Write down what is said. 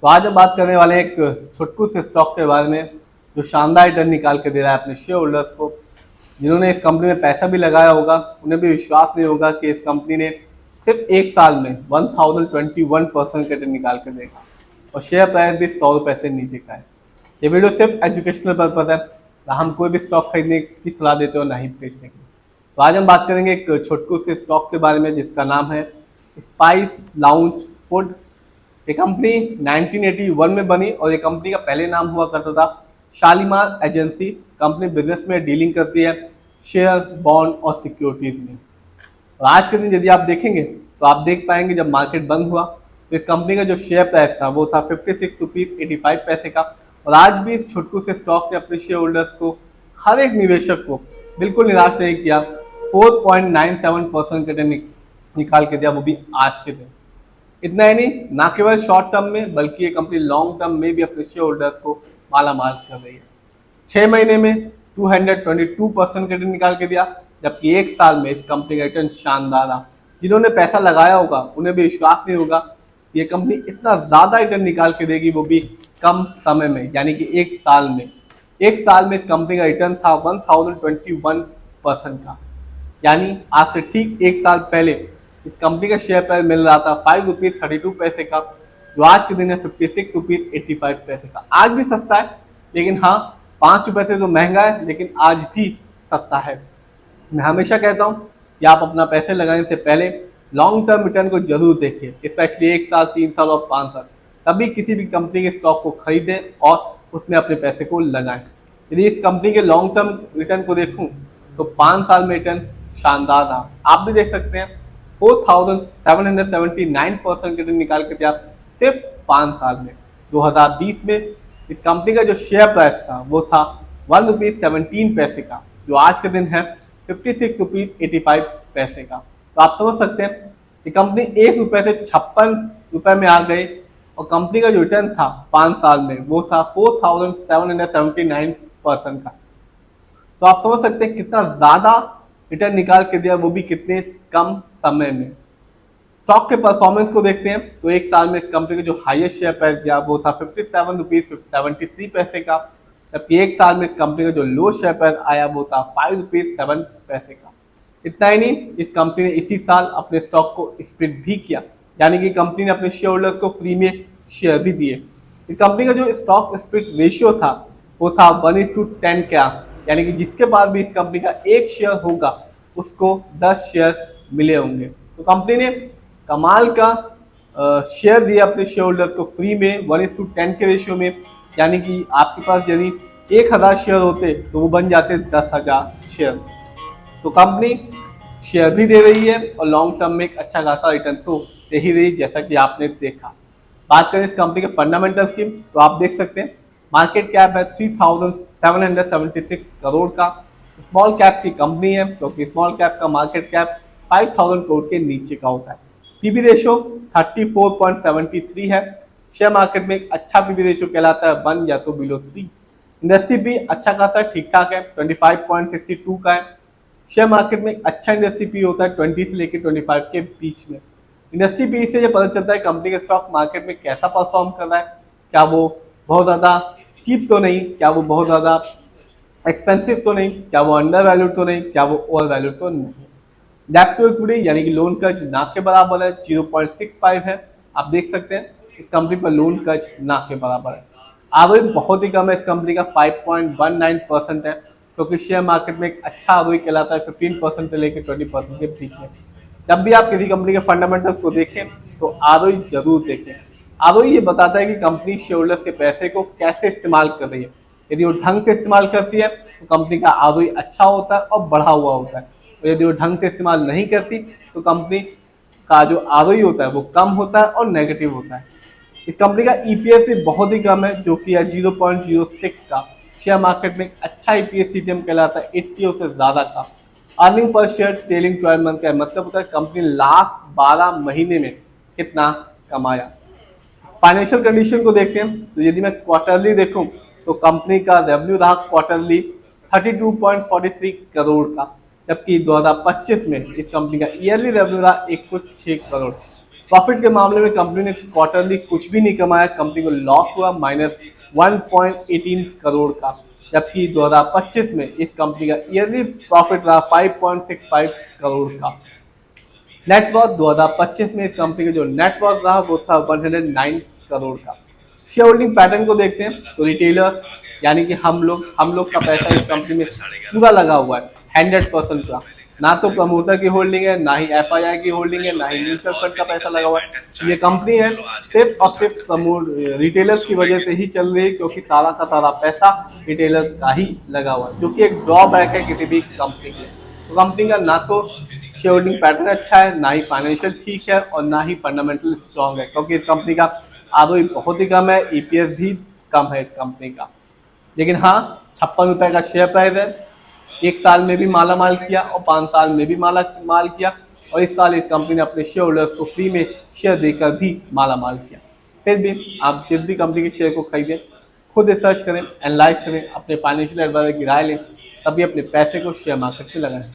तो आज हम बात करने वाले हैं एक छुटकू से स्टॉक के बारे में जो शानदार रिटर्न निकाल के दे रहा है अपने शेयर होल्डर्स को। जिन्होंने इस कंपनी में पैसा भी लगाया होगा उन्हें भी विश्वास नहीं होगा कि इस कंपनी ने सिर्फ एक साल में 1021% का रिटर्न निकाल के देगा और शेयर प्राइस भी 100 रुपये से नीचे का है। ये वीडियो सिर्फ एजुकेशनल पर्पज है, ना हम कोई भी स्टॉक खरीदने की सलाह देते हो ना ही बेचने की। तो आज हम बात करेंगे एक छुटकू से स्टॉक के बारे में जिसका नाम है स्पाइस लाउंज फूड। ये कंपनी 1981 में बनी और ये कंपनी का पहले नाम हुआ करता था शालीमार एजेंसी। कंपनी बिजनेस में डीलिंग करती है शेयर, बॉन्ड और सिक्योरिटीज में। और आज के दिन यदि आप देखेंगे तो आप देख पाएंगे जब मार्केट बंद हुआ तो इस कंपनी का जो शेयर प्राइस था वो था 56 रुपीज़ 85 पैसे का। और आज भी इस छुटकू से स्टॉक ने अपने शेयर होल्डर्स को, हर एक निवेशक को बिल्कुल निराश नहीं किया। 4.97% का रिटर्न निकाल के दिया, वो भी आज के दिन। इतना ही नहीं, ना केवल शॉर्ट टर्म में बल्कि ये कंपनी लॉन्ग टर्म में भी अपने शेयर होल्डर्स को माला माल कर रही है। 6 महीने में 222% का रिटर्न निकाल के दिया, जबकि एक साल में इस कंपनी का रिटर्न शानदार रहा। जिन्होंने पैसा लगाया होगा उन्हें भी विश्वास नहीं होगा कि ये कंपनी इतना ज्यादा रिटर्न निकाल के देगी, वो भी कम समय में, यानी कि एक साल में। एक साल में इस कंपनी का रिटर्न था 1021% का, यानी आज से ठीक एक साल पहले इस कंपनी का शेयर प्राइस मिल रहा था 5 रुपीज़ 32 पैसे का, जो आज के दिन है 56 रुपीज़ 85 पैसे का। आज भी सस्ता है, लेकिन हाँ 5 रुपये से तो महंगा है, लेकिन आज भी सस्ता है। मैं हमेशा कहता हूँ कि आप अपना पैसे लगाने से पहले लॉन्ग टर्म रिटर्न को जरूर देखिए, स्पेशली एक साल, 3 साल और 5 साल। तभी किसी भी कंपनी के स्टॉक को खरीदें और उसमें अपने पैसे को लगाएं। यदि इस कंपनी के लॉन्ग टर्म रिटर्न को देखूं तो 5 साल में रिटर्न शानदार था। आप भी देख सकते हैं 4779% के रिटर्न निकाल के दिया सिर्फ 5 साल में। 2020 में इस कंपनी का जो शेयर प्राइस था वो था 1 रुपीज़ 17 पैसे का, जो आज के दिन है 56 रुपीज़ 85 पैसे का। तो आप समझ सकते हैं कि कंपनी 1 रुपये से 56 रुपये में आ गई और कंपनी का जो रिटर्न था 5 साल में वो था 4779% का। तो आप समझ सकते हैं कितना ज्यादा रिटर्न निकाल के दिया, वो भी कितने कम समय में। स्टॉक के परफॉर्मेंस को देखते हैं तो एक साल में इस कंपनी का जो हाईएस्ट शेयर प्राइस दिया वो था 57 रुपीज़ 73 पैसे का, जबकि एक साल में इस कंपनी का जो लो शेयर प्राइस आया वो था 5 रुपीज़ 7 पैसे का। इतना ही नहीं, इस कंपनी ने इसी साल अपने स्टॉक को स्प्लिट भी किया, यानी कि कंपनी ने अपने शेयर होल्डर्स को फ्री में शेयर भी दिए। इस कंपनी का जो स्टॉक स्प्लिट रेशियो था वो था 1:10 का, यानी कि जिसके पास भी इस कंपनी का एक शेयर होगा उसको 10 शेयर मिले होंगे। तो कंपनी ने कमाल का शेयर दिया अपने शेयर होल्डर्स को फ्री में 1:10 के रेशियो में, यानी कि आपके पास यदि 1000 शेयर होते तो वो बन जाते 10,000 शेयर। तो कंपनी शेयर भी दे रही है और लॉन्ग टर्म में एक अच्छा खासा रिटर्न तो दे ही रही, जैसा कि आपने देखा। बात करें इस कंपनी के फंडामेंटल्स की तो आप देख सकते हैं मार्केट कैप है 3776 करोड़ का। स्मॉल कैप की कंपनी है क्योंकि स्मॉल कैप का मार्केट कैप 5000 करोड़ के नीचे का होता है। पीबी रेशो 34.73 है। शेयर मार्केट में एक अच्छा पीबी रेशो कहलाता है 1 या तो बिलो 3। इंडस्ट्री भी अच्छा खासा ठीक ठाक है, 25.62 का है। शेयर मार्केट में एक अच्छा इंडस्ट्री पी होता है 20 से लेकर 25 के बीच में। इंडस्ट्री पी से ये पता चलता है कंपनी का स्टॉक मार्केट में कैसा परफॉर्म कर रहा है, क्या वो बहुत ज़्यादा चीप तो नहीं, क्या वो बहुत ज़्यादा एक्सपेंसिव तो नहीं, क्या वो अंडर वैल्यूड तो नहीं, क्या वो ओवर वैल्यूड तो नहीं। डेट टू इक्विटी यानी कि लोन कर्ज ना के बराबर है, 0.65 है। आप देख सकते हैं इस कंपनी पर लोन कर्ज ना के बराबर है। आरओई बहुत ही कम है इस कंपनी का, 5.19% है, क्योंकि शेयर मार्केट में एक अच्छा आरओई कहलाता है 15% से लेकर 20% के बीच में। जब भी आप किसी कंपनी के फंडामेंटल्स को देखें तो आरओई जरूर देखें। आरओई ये बताता है कि कंपनी शेयर होल्डर्स के पैसे को कैसे इस्तेमाल कर रही है। यदि वो ढंग से इस्तेमाल करती है तो कंपनी का आरओई अच्छा होता है और बढ़ा हुआ होता है, और यदि वो ढंग से इस्तेमाल नहीं करती तो कंपनी का जो आरओई होता है वो कम होता है और नेगेटिव होता है। इस कंपनी का ईपीएस भी बहुत ही कम है, जो कि है 0.06 का। शेयर मार्केट में एक अच्छा ईपीएस टीटीएम कहलाता है 80 से ज्यादा का। Earning per share trailing 12 month का है, मतलब होता है कंपनी लास्ट 12 महीने में कितना कमाया। फाइनेंशियल कंडीशन को देखते हैं तो यदि मैं क्वार्टरली देखूं तो कंपनी का रेवेन्यू रहा क्वार्टरली 32.43 करोड़ का, जबकि 2025 में इस कंपनी का ईयरली रेवेन्यू रहा 106 करोड़। प्रॉफिट के मामले में कंपनी ने क्वार्टरली कुछ भी नहीं कमाया, कंपनी को लॉस हुआ -1.18 करोड़ का, जबकि 2025 में इस कंपनी का ईयरली प्रॉफिट रहा 5.65 करोड़ का। नेटवर्थ 2025 में इस कंपनी का जो नेटवर्थ रहा वो था 109 करोड़ का। शेयर होल्डिंग पैटर्न को देखते हैं तो रिटेलर्स यानी कि हम लोग का पैसा इस कंपनी में पूरा लगा हुआ है 100% का। ना तो प्रमोटर की होल्डिंग है, ना ही एफआईआई की होल्डिंग है, ना ही म्यूचुअल फंड का पैसा लगा हुआ है। ये कंपनी है सिर्फ और सिर्फ रिटेलर्स की वजह से ही चल रही है, क्योंकि सारा का सारा पैसा रिटेलर का ही लगा हुआ है, जो कि एक ड्रॉबैक है किसी भी कंपनी के। तो कंपनी का ना तो शेयर होल्डिंग पैटर्न अच्छा है, ना ही फाइनेंशियल ठीक है, और ना ही फंडामेंटल स्ट्रॉन्ग है, क्योंकि इस कंपनी का आरओई बहुत ही कम है, ईपीएस भी कम है इस कंपनी का। लेकिन हाँ, 56 रुपए का शेयर प्राइस है, एक साल में भी माला माल किया और 5 साल में भी माल किया, और इस साल इस कंपनी ने अपने शेयर होल्डर्स को फ्री में शेयर देकर भी माला माल किया। फिर भी आप जिस भी कंपनी के शेयर को खरीदें, खुद रिसर्च करें, एनालाइज करें, अपने फाइनेंशियल एडवाइजर की राय लें, तभी अपने पैसे को शेयर मार्केट में लगाएं।